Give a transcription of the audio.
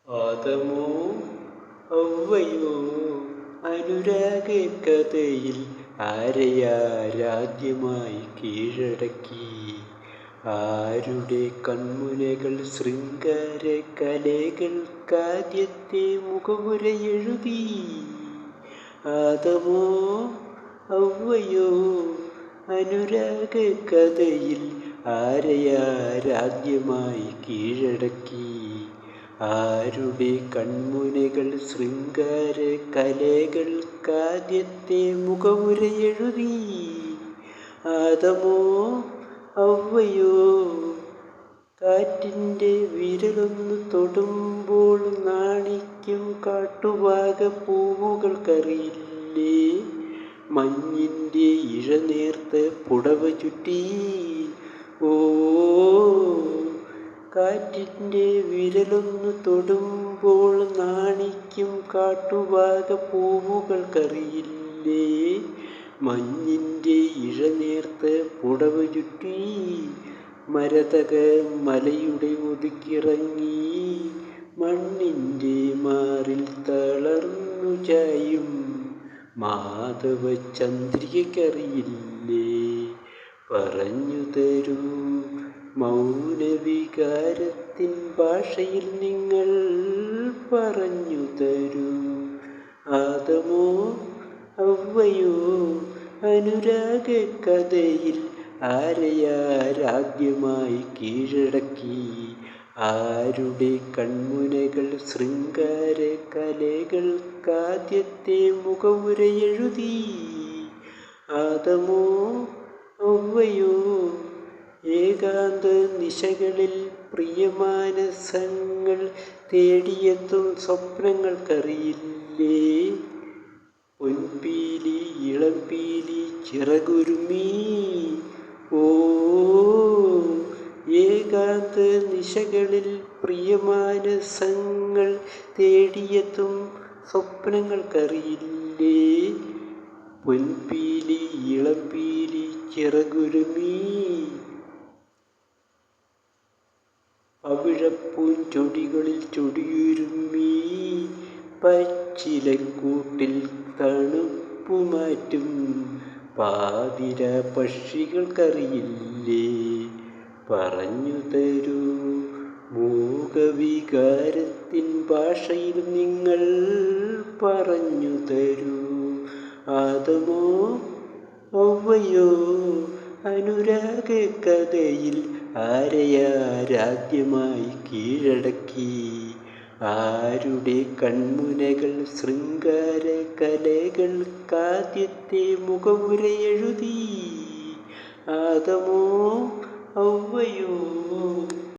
ആദമോ ഹവ്വയോ അനുരാഗക്കഥയിൽ ആരെയാരാദ്യമായി കീഴടക്കി? ആരുടെ കൺമുനകൾ ശൃംഗാര കലകൾക്കാദ്യത്തെ മുഖവുരയെഴുതി? ആദമോ ഹവ്വയോ അനുരാഗക്കഥയിൽ ആരെയാരാദ്യമായി കീഴടക്കി? ആരുടെ കൺമുനകൾ ശൃംഗാര കലകൾക്കാദ്യത്തെ മുഖവുരയെഴുതി? ആദമോ ഹവ്വയോ കാറ്റിൻ്റെ വിരലൊന്നു തൊടുമ്പോൾ നാണിക്കും കാട്ടുവാക പൂവുകൾക്കറിയില്ലേ? മഞ്ഞിൻ്റെ ഇഴനേർത്ത പുടവ ചുറ്റി ഓ കാറ്റിൻ്റെ വിരലൊന്നു തൊടുമ്പോൾ നാണിക്കും കാട്ടുവാക പൂവുകൾക്കറിയില്ലേ? മഞ്ഞിൻ്റെ ഇഴനേർത്ത പുടവ ചുറ്റി മരതക മലയുടെ ഒതുക്കിറങ്ങി മണ്ണിൻ്റെ മാറിൽ തളർന്നു ചായും മാധവ ചന്ദ്രികയ്ക്കറിയില്ലേ? പറഞ്ഞു തരൂ മൗനവികാരത്തിൻ ഭാഷയിൽ നിങ്ങൾ പറഞ്ഞു തരൂ. ആദമോ ഹവ്വയോ അനുരാഗക്കഥയിൽ ആരെയാരാദ്യമായി കീഴടക്കി? ആരുടെ കൺമുനകൾ ശൃംഗാര കലകൾക്കാദ്യത്തെ മുഖവുരയെഴുതി? ആദമോ ഹവ്വയോ ഏകാന്ത നിശകളിൽ പ്രിയമാനസങ്ങൾ തേടിയെത്തും സ്വപ്നങ്ങൾക്കറിയില്ലേ? പൊൻപീലി ഇളംപീലി ചിറകുരുമി ഓ ഏകാന്ത നിശകളിൽ പ്രിയമാനസങ്ങൾ തേടിയെത്തും സ്വപ്നങ്ങൾക്കറിയില്ലേ? പൊൻപീലി ഇളംപീലി ചിറകുരുമി പവിഴപ്പൂഞ്ചൊടികളിൽ ചൊടിയുരുമ്മി പച്ചിലക്കൂട്ടിൽ തണുപ്പുമാറ്റും പാതിര പക്ഷികൾക്കറിയില്ലേ? പറഞ്ഞു തരൂ മൂകവികാരത്തിൻ ഭാഷയിൽ നിങ്ങൾ പറഞ്ഞു തരൂ. ആദമോ ഹവ്വയോ അനുരാഗക്കഥയിൽ ആരെയാരാദ്യമായി കീഴടക്കി? ആരുടെ കൺമുനകൾ ശൃംഗാര കലകൾക്കാദ്യത്തെ മുഖവുരയെഴുതി? ആദമോ ഹവ്വയോ